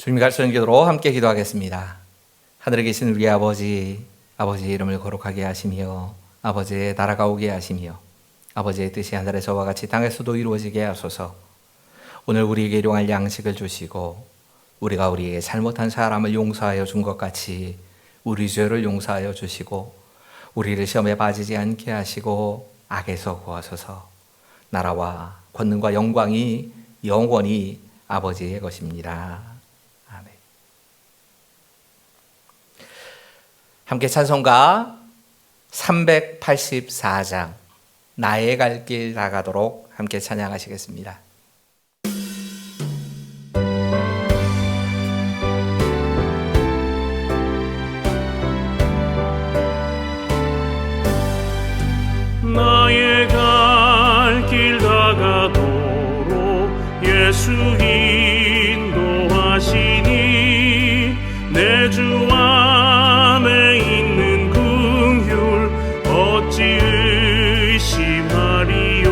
주님 가르치는 기도로 함께 기도하겠습니다. 하늘에 계신 우리 아버지, 아버지의 이름을 거룩하게 하시며 아버지의 나라가 오게 하시며 아버지의 뜻이 하늘에 저와 같이 땅에서도 이루어지게 하소서. 오늘 우리에게 일용할 양식을 주시고 우리가 우리에게 잘못한 사람을 용서하여 준 것 같이 우리 죄를 용서하여 주시고 우리를 시험에 빠지지 않게 하시고 악에서 구하소서. 나라와 권능과 영광이 영원히 아버지의 것입니다. 아멘. 함께 찬송가 384장 나의 갈 길 나가도록 함께 찬양하시겠습니다. 나의 갈 길 나가도록 예수 인도하시니 내 주 안에 있는 긍휼 어찌 의심하리요.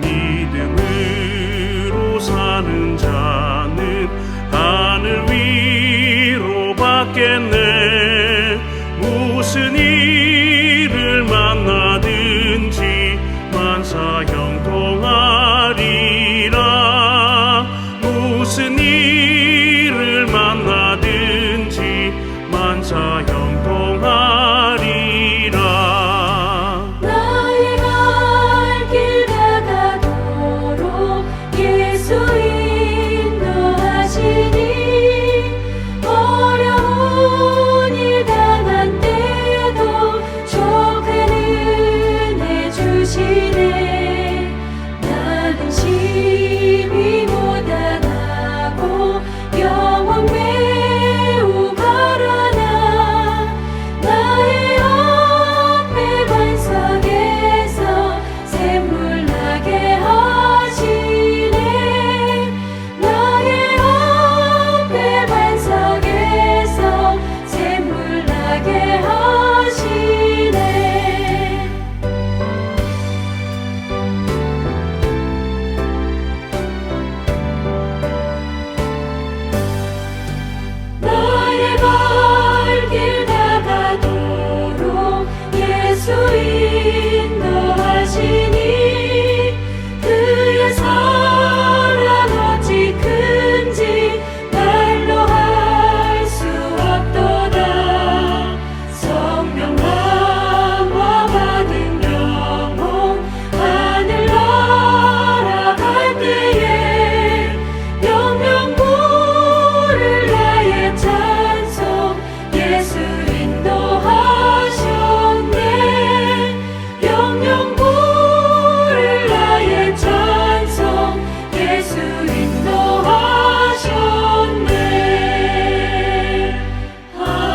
믿음으로 사는 자는 하늘 위로 받겠네. 무슨 일을 만나든지 만사형통하리라. 무슨 일을 만나든지 만사형통하리라. 나의 갈 길 나가도록 예수 인도하시니 어려운 일 당한 때도 족한 은혜 주시네. 나는 심히 고단하고 영혼 매우 가라나 나의 앞에 반석에서 샘물 나게 하시네. 나의 앞에 반석에서 샘물 나게 하시네. 나의 갈 길 나가도록 예수 인도하시니 그의 사랑 어찌 큰지 말로 할 수 없도다. 성령감화 받은 영혼 하늘 날아갈 때에 영명부를 나의 찬송 예수 인도하셨네. 영명부를 나의 찬송 예수 인도하셨네. 아멘.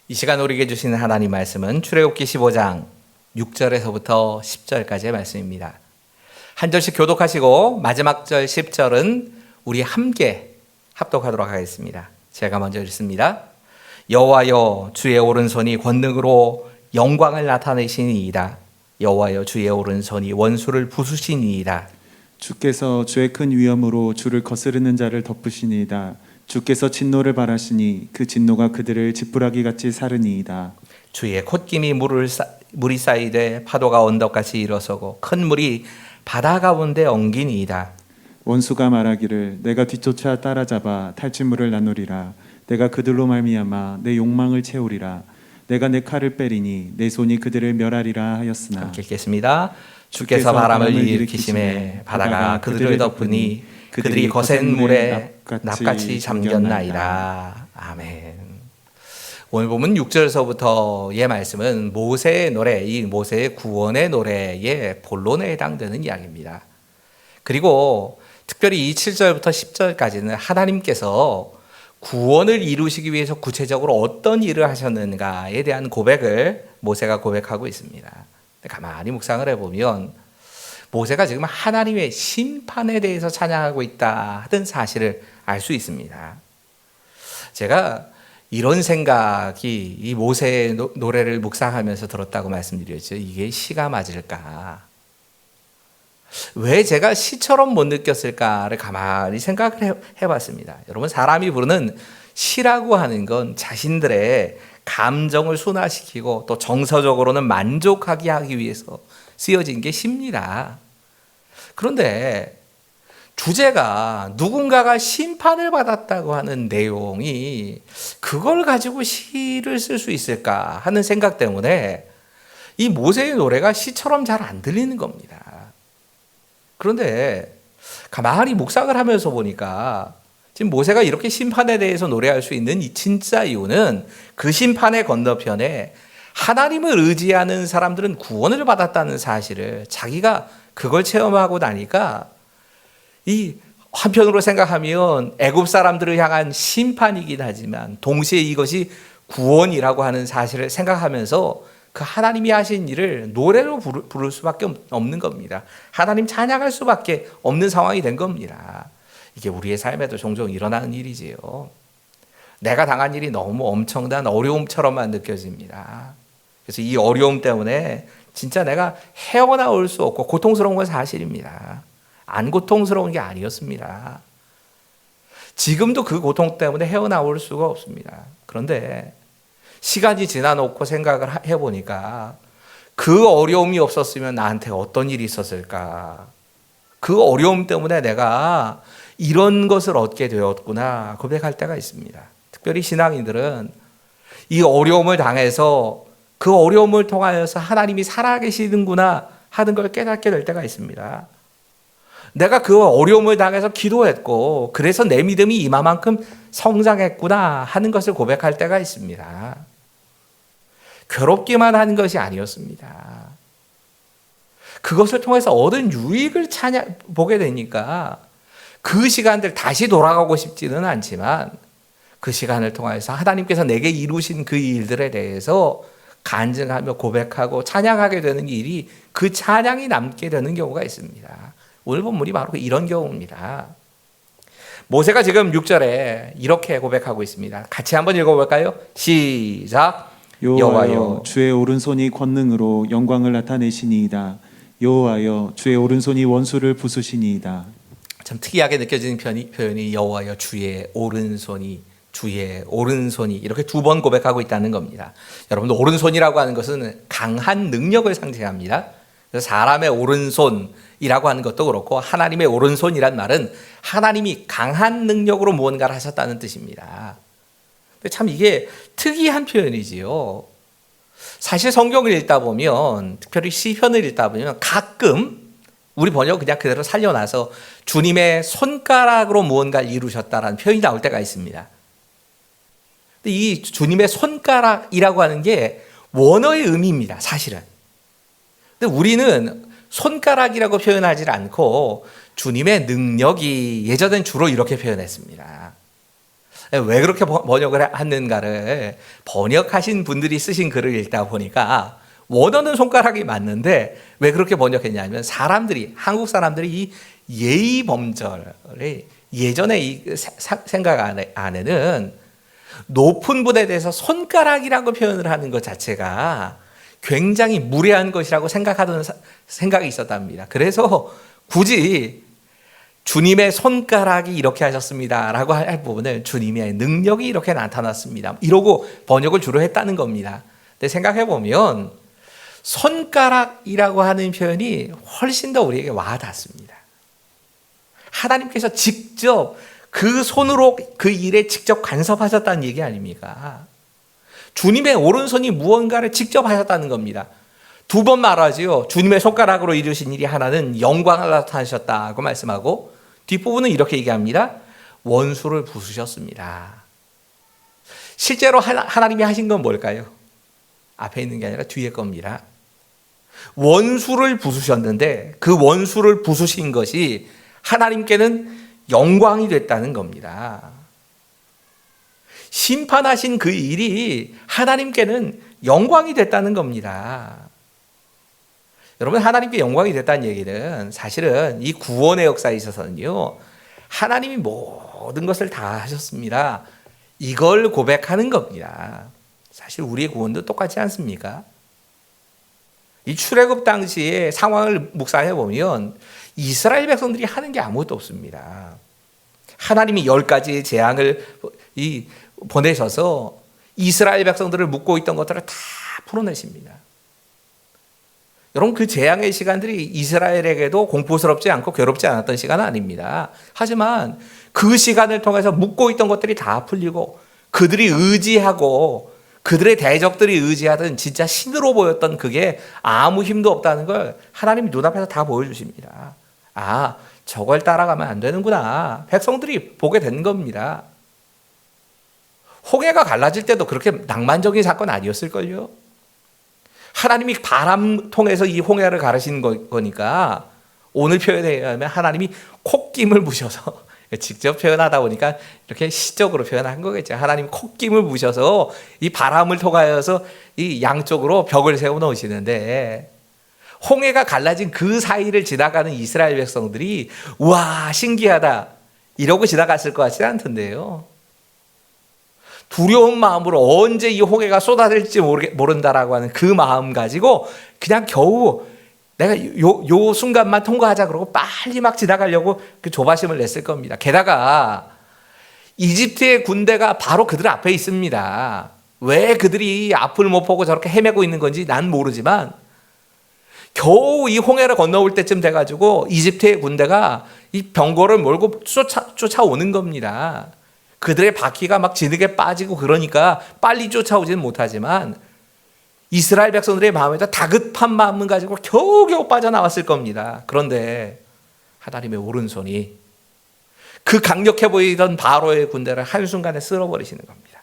이 시간 우리에게 주시는 하나님 말씀은 출애굽기 15장 6절에서부터 10절까지의 말씀입니다. 한 절씩 교독하시고 마지막 절 10절은 우리 함께 합독하도록 하겠습니다. 제가 먼저 읽습니다. 여호와여 주의 오른손이 권능으로 영광을 나타내시니이다. 여호와여 주의 오른손이 원수를 부수시니이다. 주께서 주의 큰 위엄으로 주를 거스르는 자를 덮으시니이다. 주께서 진노를 바라시니 그 진노가 그들을 지푸라기 같이 사르니이다. 주의 콧김이 물이 쌓이되 파도가 언덕같이 일어서고 큰 물이 바다 가운데 엉기니이다. 원수가 말하기를 내가 뒤쫓아 따라잡아 탈취물을 나누리라. 내가 그들로 말미암아 내 욕망을 채우리라. 내가 내 칼을 빼리니 내 손이 그들을 멸하리라 하였으나. 함께 읽겠습니다. 주께서 바람을 일으키심에 바다가 그들을 덮으니 그들이 거센 물에 납같이 잠겼나이다. 아멘. 오늘 보면 6절서부터의 말씀은 모세의 노래, 이 모세의 구원의 노래의 본론에 해당되는 이야기입니다. 그리고 특별히 이 7절부터 10절까지는 하나님께서 구원을 이루시기 위해서 구체적으로 어떤 일을 하셨는가에 대한 고백을 모세가 고백하고 있습니다. 가만히 묵상을 해보면 모세가 지금 하나님의 심판에 대해서 찬양하고 있다 하던 사실을 알 수 있습니다. 제가 이런 생각이 이 모세의 노래를 묵상하면서 들었다고 말씀드렸죠. 이게 시가 맞을까? 왜 제가 시처럼 못 느꼈을까를 가만히 생각을 해봤습니다. 여러분, 사람이 부르는 시라고 하는 건 자신들의 감정을 순화시키고 또 정서적으로는 만족하게 하기 위해서 쓰여진 게 시입니다. 그런데 주제가 누군가가 심판을 받았다고 하는 내용이 그걸 가지고 시를 쓸 수 있을까 하는 생각 때문에 이 모세의 노래가 시처럼 잘 안 들리는 겁니다. 그런데 가만히 묵상을 하면서 보니까 지금 모세가 이렇게 심판에 대해서 노래할 수 있는 이 진짜 이유는 그 심판의 건너편에 하나님을 의지하는 사람들은 구원을 받았다는 사실을 자기가 그걸 체험하고 나니까 이 한편으로 생각하면 애굽 사람들을 향한 심판이긴 하지만 동시에 이것이 구원이라고 하는 사실을 생각하면서 그 하나님이 하신 일을 노래로 부를 수밖에 없는 겁니다. 하나님 찬양할 수밖에 없는 상황이 된 겁니다. 이게 우리의 삶에도 종종 일어나는 일이지요. 내가 당한 일이 너무 엄청난 어려움처럼만 느껴집니다. 그래서 이 어려움 때문에 진짜 내가 헤어나올 수 없고 고통스러운 건 사실입니다. 안 고통스러운 게 아니었습니다. 지금도 그 고통 때문에 헤어나올 수가 없습니다. 그런데 시간이 지나놓고 생각을 해보니까 그 어려움이 없었으면 나한테 어떤 일이 있었을까? 그 어려움 때문에 내가 이런 것을 얻게 되었구나 고백할 때가 있습니다. 특별히 신앙인들은 이 어려움을 당해서 그 어려움을 통하여서 하나님이 살아계시는구나 하는 걸 깨닫게 될 때가 있습니다. 내가 그 어려움을 당해서 기도했고 그래서 내 믿음이 이만큼 성장했구나 하는 것을 고백할 때가 있습니다. 괴롭기만 한 것이 아니었습니다. 그것을 통해서 얻은 유익을 보게 되니까 그 시간들 다시 돌아가고 싶지는 않지만 그 시간을 통해서 하나님께서 내게 이루신 그 일들에 대해서 간증하며 고백하고 찬양하게 되는 일이 그 찬양이 남게 되는 경우가 있습니다. 오늘 본문이 바로 이런 경우입니다. 모세가 지금 6절에 이렇게 고백하고 있습니다. 같이 한번 읽어볼까요? 시작. 여호와여 주의 오른손이 권능으로 영광을 나타내시니이다. 여호와여 주의 오른손이 원수를 부수시니이다. 참 특이하게 느껴지는 표현이 여호와여 주의 오른손이 이렇게 두 번 고백하고 있다는 겁니다. 여러분들 오른손이라고 하는 것은 강한 능력을 상징합니다. 그래서 사람의 오른손이라고 하는 것도 그렇고 하나님의 오른손이란 말은 하나님이 강한 능력으로 무언가를 하셨다는 뜻입니다. 근데 참 이게 특이한 표현이지요. 사실 성경을 읽다 보면 특별히 시편을 읽다 보면 가끔 우리 번역 그냥 그대로 살려놔서 주님의 손가락으로 무언가를 이루셨다라는 표현이 나올 때가 있습니다. 근데 이 주님의 손가락이라고 하는 게 원어의 의미입니다. 사실은. 근데 우리는 손가락이라고 표현하지 않고 주님의 능력이 예전엔 주로 이렇게 표현했습니다. 왜 그렇게 번역을 했는가를 번역하신 분들이 쓰신 글을 읽다 보니까 원어는 손가락이 맞는데 왜 그렇게 번역했냐면 한국 사람들이 이 예의 범절을 예전에 이 생각 안에는 높은 분에 대해서 손가락이라고 표현을 하는 것 자체가 굉장히 무례한 것이라고 생각하던 생각이 있었답니다. 그래서 굳이 주님의 손가락이 이렇게 하셨습니다 라고 할 부분을 주님의 능력이 이렇게 나타났습니다 이러고 번역을 주로 했다는 겁니다. 근데 생각해보면 손가락이라고 하는 표현이 훨씬 더 우리에게 와닿습니다. 하나님께서 직접 그 손으로 그 일에 직접 간섭하셨다는 얘기 아닙니까? 주님의 오른손이 무언가를 직접 하셨다는 겁니다. 두 번 말하지요. 주님의 손가락으로 이루신 일이 하나는 영광을 나타내셨다고 말씀하고 뒷부분은 이렇게 얘기합니다. 원수를 부수셨습니다. 실제로 하나님이 하신 건 뭘까요? 앞에 있는 게 아니라 뒤에 겁니다. 원수를 부수셨는데 그 원수를 부수신 것이 하나님께는 영광이 됐다는 겁니다. 심판하신 그 일이 하나님께는 영광이 됐다는 겁니다. 여러분, 하나님께 영광이 됐다는 얘기는 사실은 이 구원의 역사에 있어서는요, 하나님이 모든 것을 다 하셨습니다. 이걸 고백하는 겁니다. 사실 우리의 구원도 똑같지 않습니까? 이 출애굽 당시의 상황을 묵상해 보면 이스라엘 백성들이 하는 게 아무것도 없습니다. 하나님이 10가지의 재앙을 보내셔서 이스라엘 백성들을 묶고 있던 것들을 다 풀어내십니다. 여러분, 그 재앙의 시간들이 이스라엘에게도 공포스럽지 않고 괴롭지 않았던 시간은 아닙니다. 하지만 그 시간을 통해서 묶고 있던 것들이 다 풀리고 그들이 의지하고 그들의 대적들이 의지하던 진짜 신으로 보였던 그게 아무 힘도 없다는 걸 하나님이 눈앞에서 다 보여주십니다. 아, 저걸 따라가면 안 되는구나. 백성들이 보게 된 겁니다. 홍해가 갈라질 때도 그렇게 낭만적인 사건 아니었을걸요? 하나님이 바람 통해서 이 홍해를 가르신 거니까 오늘 표현에 의하면 하나님이 콧김을 부셔서 직접 표현하다 보니까 이렇게 시적으로 표현한 거겠죠. 하나님 콧김을 부셔서 이 바람을 통하여서 이 양쪽으로 벽을 세워 놓으시는데 홍해가 갈라진 그 사이를 지나가는 이스라엘 백성들이 와 신기하다 이러고 지나갔을 것 같지 않던데요. 두려운 마음으로 언제 이 홍해가 쏟아질지 모른다라고 하는 그 마음 가지고 그냥 겨우 내가 요 순간만 통과하자 그러고 빨리 막 지나가려고 그 조바심을 냈을 겁니다. 게다가 이집트의 군대가 바로 그들 앞에 있습니다. 왜 그들이 앞을 못 보고 저렇게 헤매고 있는 건지 난 모르지만 겨우 이 홍해를 건너올 때쯤 돼가지고 이집트의 군대가 이 병거를 몰고 쫓아오는 겁니다. 그들의 바퀴가 막 진흙에 빠지고 그러니까 빨리 쫓아오지는 못하지만 이스라엘 백성들의 마음에도 다급한 마음을 가지고 겨우겨우 빠져나왔을 겁니다. 그런데 하나님의 오른손이 그 강력해 보이던 바로의 군대를 한순간에 쓸어버리시는 겁니다.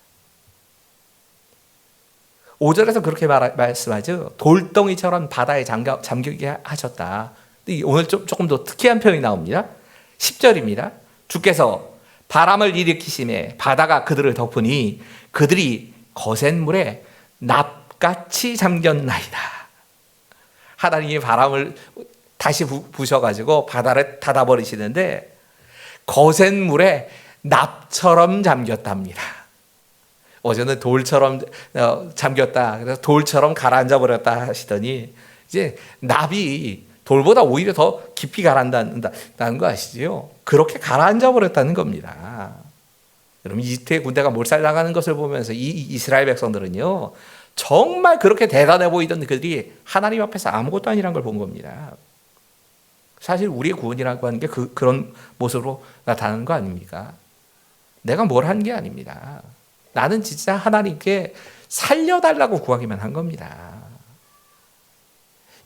5절에서 그렇게 말씀하죠. 돌덩이처럼 바다에 잠기게 하셨다. 오늘 조금 더 특이한 표현이 나옵니다. 10절입니다. 주께서 바람을 일으키심에 바다가 그들을 덮으니 그들이 거센 물에 납같이 잠겼나이다. 하나님이 바람을 다시 부셔가지고 바다를 닫아버리시는데 거센 물에 납처럼 잠겼답니다. 어제는 돌처럼 잠겼다. 그래서 돌처럼 가라앉아 버렸다 하시더니 이제 납이 돌보다 오히려 더 깊이 가라앉는다는 거 아시죠? 그렇게 가라앉아 버렸다는 겁니다. 여러분 이집트의 군대가 몰살당하는 것을 보면서 이 이스라엘 백성들은요 정말 그렇게 대단해 보이던 그들이 하나님 앞에서 아무것도 아니란 걸 본 겁니다. 사실 우리의 구원이라고 하는 게 그런 모습으로 나타나는 거 아닙니까? 내가 뭘 한 게 아닙니다. 나는 진짜 하나님께 살려달라고 구하기만 한 겁니다.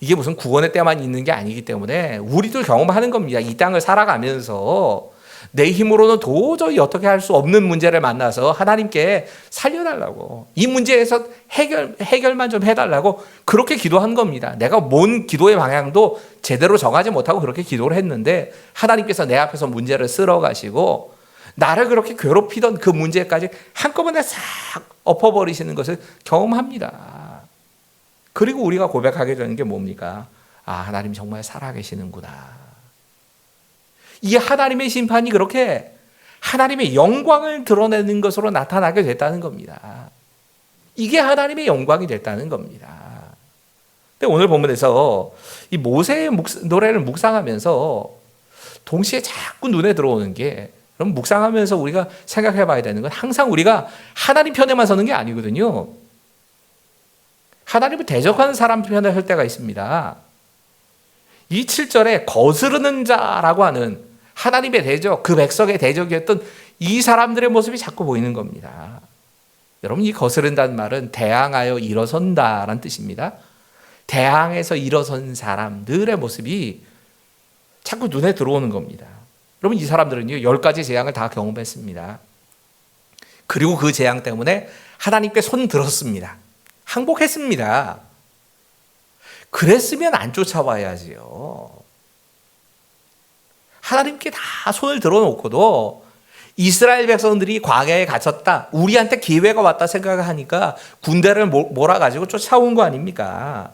이게 무슨 구원의 때만 있는 게 아니기 때문에 우리도 경험하는 겁니다. 이 땅을 살아가면서 내 힘으로는 도저히 어떻게 할 수 없는 문제를 만나서 하나님께 살려달라고 이 문제에서 해결만 좀 해달라고 그렇게 기도한 겁니다. 내가 뭔 기도의 방향도 제대로 정하지 못하고 그렇게 기도를 했는데 하나님께서 내 앞에서 문제를 쓸어가시고 나를 그렇게 괴롭히던 그 문제까지 한꺼번에 싹 엎어버리시는 것을 경험합니다. 그리고 우리가 고백하게 되는 게 뭡니까? 아, 하나님 정말 살아계시는구나. 이 하나님의 심판이 그렇게 하나님의 영광을 드러내는 것으로 나타나게 됐다는 겁니다. 이게 하나님의 영광이 됐다는 겁니다. 근데 오늘 본문에서 이 모세의 노래를 묵상하면서 동시에 자꾸 눈에 들어오는 게 그럼 묵상하면서 우리가 생각해 봐야 되는 건 항상 우리가 하나님 편에만 서는 게 아니거든요. 하나님을 대적하는 사람 편에 설 때가 있습니다. 이 7절에 거스르는 자라고 하는 하나님의 대적, 그 백성의 대적이었던 이 사람들의 모습이 자꾸 보이는 겁니다. 여러분 이 거스른다는 말은 대항하여 일어선다라는 뜻입니다. 대항해서 일어선 사람들의 모습이 자꾸 눈에 들어오는 겁니다. 여러분 이 사람들은요 10가지 재앙을 다 경험했습니다. 그리고 그 재앙 때문에 하나님께 손 들었습니다. 항복했습니다. 그랬으면 안 쫓아와야지요. 하나님께 다 손을 들어놓고도 이스라엘 백성들이 광야에 갇혔다. 우리한테 기회가 왔다 생각하니까 군대를 몰아가지고 쫓아온 거 아닙니까?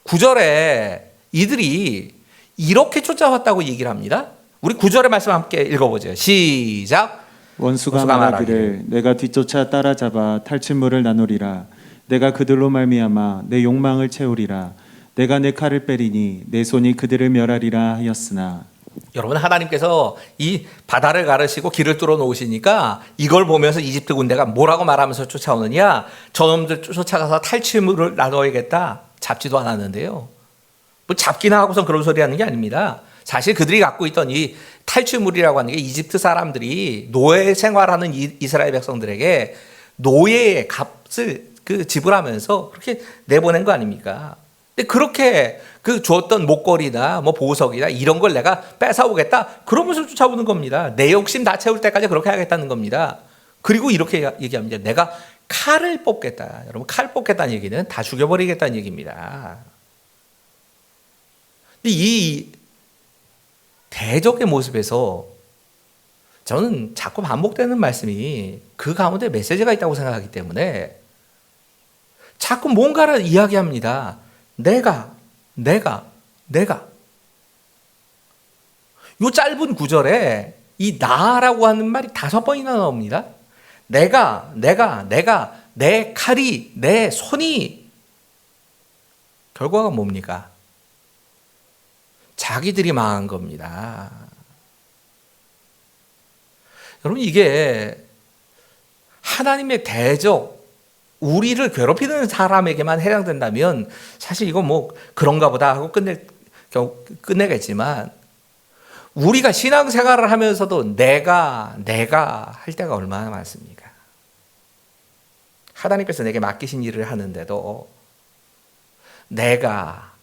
9절에 이들이 이렇게 쫓아왔다고 얘기를 합니다. 우리 9절의 말씀 함께 읽어보죠. 시작. 원수가 말하기를 내가 뒤쫓아 따라잡아 탈취물을 나누리라. 내가 그들로 말미암아 내 욕망을 채우리라. 내가 내 칼을 빼리니 내 손이 그들을 멸하리라 하였으나. 여러분, 하나님께서 이 바다를 가르시고 길을 뚫어 놓으시니까 이걸 보면서 이집트 군대가 뭐라고 말하면서 쫓아오느냐? 저놈들 쫓아가서 탈취물을 나눠야겠다. 잡지도 않았는데요. 뭐 잡기나 하고선 그런 소리 하는 게 아닙니다. 사실 그들이 갖고 있던 이 탈취물이라고 하는 게 이집트 사람들이 노예 생활하는 이스라엘 백성들에게 노예의 값을 지불하면서 그렇게 내보낸 거 아닙니까? 근데 그렇게 주었던 목걸이나 뭐 보석이나 이런 걸 내가 뺏어오겠다 그러면서 쫓아오는 겁니다. 내 욕심 다 채울 때까지 그렇게 하겠다는 겁니다. 그리고 이렇게 얘기합니다. 내가 칼을 뽑겠다. 여러분, 칼 뽑겠다는 얘기는 다 죽여버리겠다는 얘기입니다. 근데 이 대적의 모습에서 저는 자꾸 반복되는 말씀이 그 가운데 메시지가 있다고 생각하기 때문에 자꾸 뭔가를 이야기합니다. 내가. 이 짧은 구절에 이 나라고 하는 말이 5번이나 나옵니다. 내가, 내 칼이, 내 손이. 결과가 뭡니까? 자기들이 망한 겁니다. 여러분, 이게 하나님의 대적, 우리를 괴롭히는 사람에게만 해당된다면 사실 이거 뭐 그런가 보다 하고 끝내겠지만, 우리가 신앙생활을 하면서도 내가 할 때가 얼마나 많습니까? 하나님께서 내게 맡기신 일을 하는데도 내가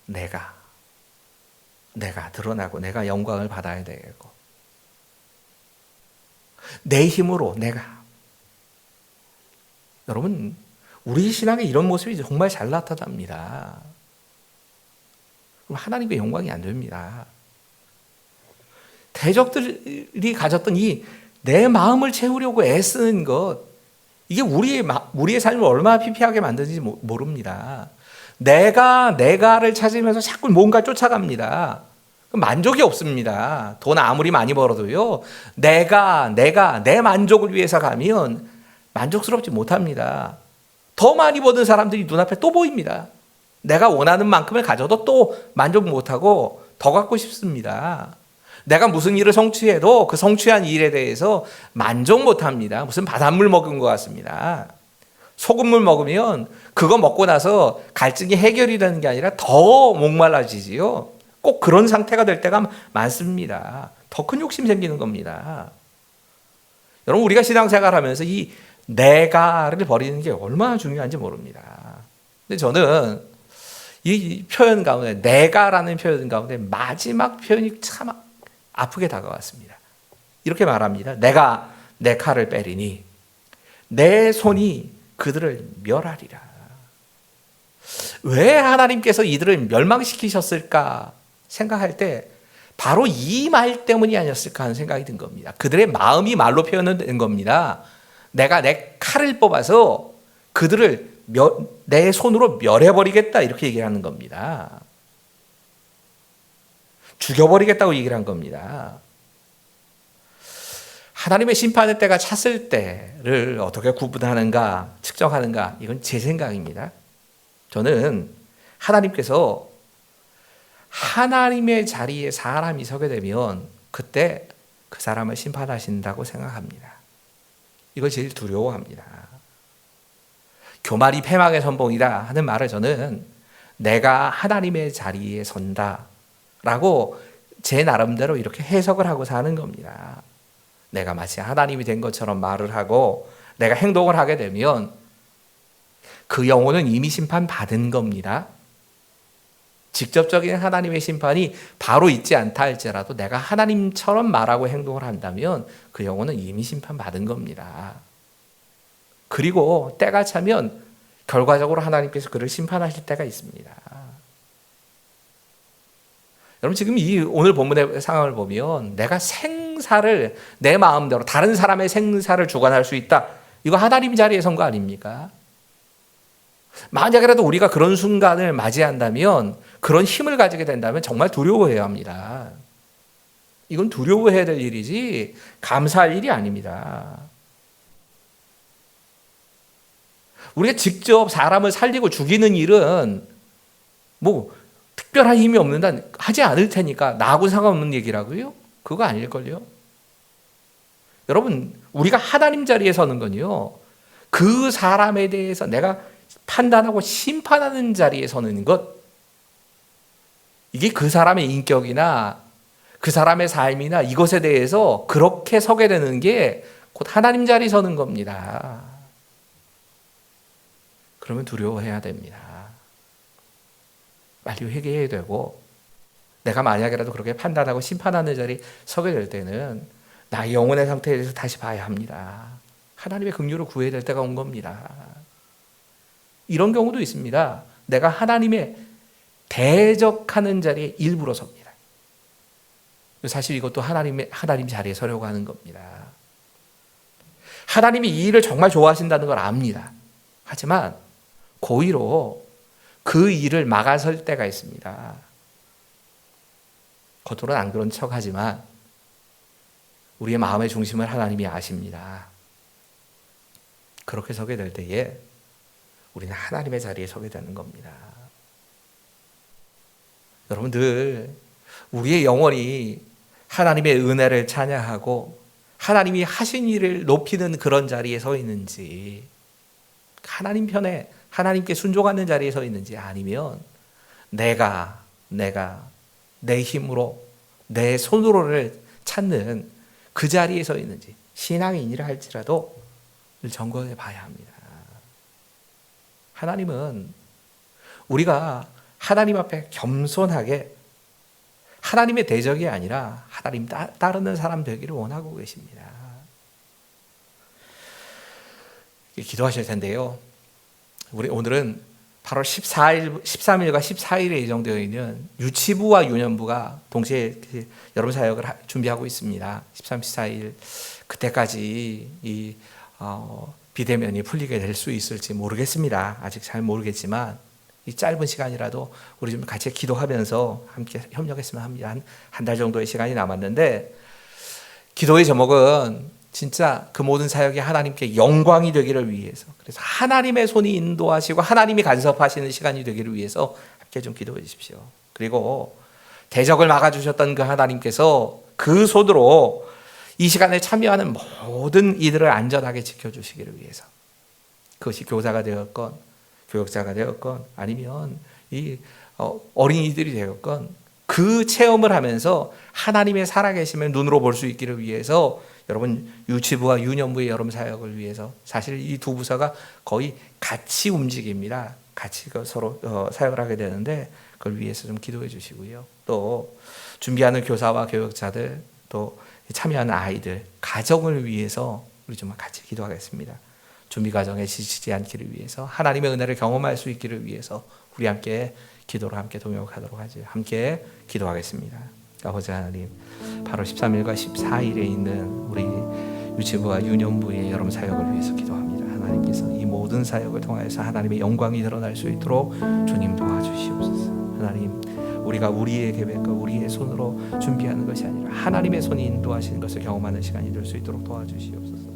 드러나고 내가 영광을 받아야 되겠고, 내 힘으로 여러분, 우리 신앙에 이런 모습이 정말 잘 나타납니다. 그럼 하나님의 영광이 안 됩니다. 대적들이 가졌던 이 내 마음을 채우려고 애쓰는 것, 이게 우리의 삶을 얼마나 피폐하게 만드는지 모릅니다. 내가를 찾으면서 자꾸 뭔가 쫓아갑니다. 만족이 없습니다. 돈 아무리 많이 벌어도요, 내가 내 만족을 위해서 가면 만족스럽지 못합니다. 더 많이 버는 사람들이 눈앞에 또 보입니다. 내가 원하는 만큼을 가져도 또 만족 못하고 더 갖고 싶습니다. 내가 무슨 일을 성취해도 그 성취한 일에 대해서 만족 못합니다. 무슨 바닷물 먹은 것 같습니다. 소금물 먹으면 그거 먹고 나서 갈증이 해결이 되는 게 아니라 더 목말라지지요. 꼭 그런 상태가 될 때가 많습니다. 더 큰 욕심 생기는 겁니다. 여러분, 우리가 신앙생활 하면서 이 내가를 버리는 게 얼마나 중요한지 모릅니다. 근데 저는 이 표현 가운데, 내가라는 표현 가운데 마지막 표현이 참 아프게 다가왔습니다. 이렇게 말합니다. 내가 내 칼을 빼리니 내 손이 그들을 멸하리라. 왜 하나님께서 이들을 멸망시키셨을까 생각할 때 바로 이 말 때문이 아니었을까 하는 생각이 든 겁니다. 그들의 마음이 말로 표현된 겁니다. 내가 내 칼을 뽑아서 그들을 내 손으로 멸해버리겠다, 이렇게 얘기를 하는 겁니다. 죽여버리겠다고 얘기를 한 겁니다. 하나님의 심판의 때가 찼을 때를 어떻게 구분하는가, 측정하는가, 이건 제 생각입니다. 저는 하나님께서 하나님의 자리에 사람이 서게 되면 그때 그 사람을 심판하신다고 생각합니다. 이걸 제일 두려워합니다. 교만이 패망의 선봉이다 하는 말을 저는 내가 하나님의 자리에 선다라고 제 나름대로 이렇게 해석을 하고 사는 겁니다. 내가 마치 하나님이 된 것처럼 말을 하고 내가 행동을 하게 되면 그 영혼은 이미 심판받은 겁니다. 직접적인 하나님의 심판이 바로 있지 않다 할지라도 내가 하나님처럼 말하고 행동을 한다면 그 영혼은 이미 심판받은 겁니다. 그리고 때가 차면 결과적으로 하나님께서 그를 심판하실 때가 있습니다. 여러분, 지금 이 오늘 본문의 상황을 보면 내가 생사를 내 마음대로 다른 사람의 생사를 주관할 수 있다, 이거 하나님 자리에 선 거 아닙니까? 만약이라도 우리가 그런 순간을 맞이한다면, 그런 힘을 가지게 된다면 정말 두려워해야 합니다. 이건 두려워해야 될 일이지 감사할 일이 아닙니다. 우리가 직접 사람을 살리고 죽이는 일은 뭐 특별한 힘이 없는다 하지 않을 테니까 나하고 상관없는 얘기라고요? 그거 아닐걸요? 여러분, 우리가 하나님 자리에 서는 건요, 그 사람에 대해서 내가 판단하고 심판하는 자리에 서는 것, 이게 그 사람의 인격이나 그 사람의 삶이나 이것에 대해서 그렇게 서게 되는 게 곧 하나님 자리에 서는 겁니다. 그러면 두려워해야 됩니다. 빨리 회개해야 되고, 내가 만약이라도 그렇게 판단하고 심판하는 자리에 서게 될 때는 나의 영혼의 상태에 대해서 다시 봐야 합니다. 하나님의 긍휼을 구해야 될 때가 온 겁니다. 이런 경우도 있습니다. 내가 하나님의 대적하는 자리에 일부러 섭니다. 사실 이것도 하나님 자리에 서려고 하는 겁니다. 하나님이 이 일을 정말 좋아하신다는 걸 압니다. 하지만 고의로 그 일을 막아설 때가 있습니다. 겉으로는 안 그런 척하지만 우리의 마음의 중심을 하나님이 아십니다. 그렇게 서게 될 때에 우리는 하나님의 자리에 서게 되는 겁니다. 여러분들, 우리의 영혼이 하나님의 은혜를 찬양하고 하나님이 하신 일을 높이는 그런 자리에 서 있는지, 하나님 편에 하나님께 순종하는 자리에 서 있는지, 아니면 내가 내 힘으로 내 손으로를 찾는 그 자리에 서 있는지, 신앙인이라 할지라도 점검해 봐야 합니다. 하나님은 우리가 하나님 앞에 겸손하게 하나님의 대적이 아니라 하나님 따르는 사람 되기를 원하고 계십니다. 기도하실 텐데요, 우리 오늘은 8월 13일과 14일에 예정되어 있는 유치부와 유년부가 동시에 여러분 사역을 준비하고 있습니다. 13, 14일 그때까지 이 비대면이 풀리게 될 수 있을지 모르겠습니다. 아직 잘 모르겠지만 이 짧은 시간이라도 우리 좀 같이 기도하면서 함께 협력했으면 합니다. 한 달 정도의 시간이 남았는데, 기도의 제목은 진짜 그 모든 사역이 하나님께 영광이 되기를 위해서, 그래서 하나님의 손이 인도하시고 하나님이 간섭하시는 시간이 되기를 위해서 함께 좀 기도해 주십시오. 그리고 대적을 막아주셨던 그 하나님께서 그 손으로 이 시간에 참여하는 모든 이들을 안전하게 지켜주시기를 위해서, 그것이 교사가 되었건 교역자가 되었건 아니면 이 어린이들이 되었건 그 체험을 하면서 하나님의 살아계심을 눈으로 볼 수 있기를 위해서, 여러분 유치부와 유년부의 여름 사역을 위해서 사실 이 두 부서가 거의 같이 움직입니다. 같이 서로 사역을 하게 되는데 그걸 위해서 좀 기도해 주시고요. 또 준비하는 교사와 교역자들, 또 참여하는 아이들, 가정을 위해서 우리 좀 같이 기도하겠습니다. 준비 과정에 지치지 않기를 위해서, 하나님의 은혜를 경험할 수 있기를 위해서 우리 함께 기도로 함께 동역하도록 하죠. 함께 기도하겠습니다. 아버지 하나님, 8월 13일과 14일에 있는 우리 유치부와 유년부의 여름 사역을 위해서 기도합니다. 하나님께서 이 모든 사역을 통해서 하나님의 영광이 드러날 수 있도록 주님 도와주시옵소서. 하나님, 우리가 우리의 계획과 우리의 손으로 준비하는 것이 아니라 하나님의 손이 인도하시는 것을 경험하는 시간이 될 수 있도록 도와주시옵소서.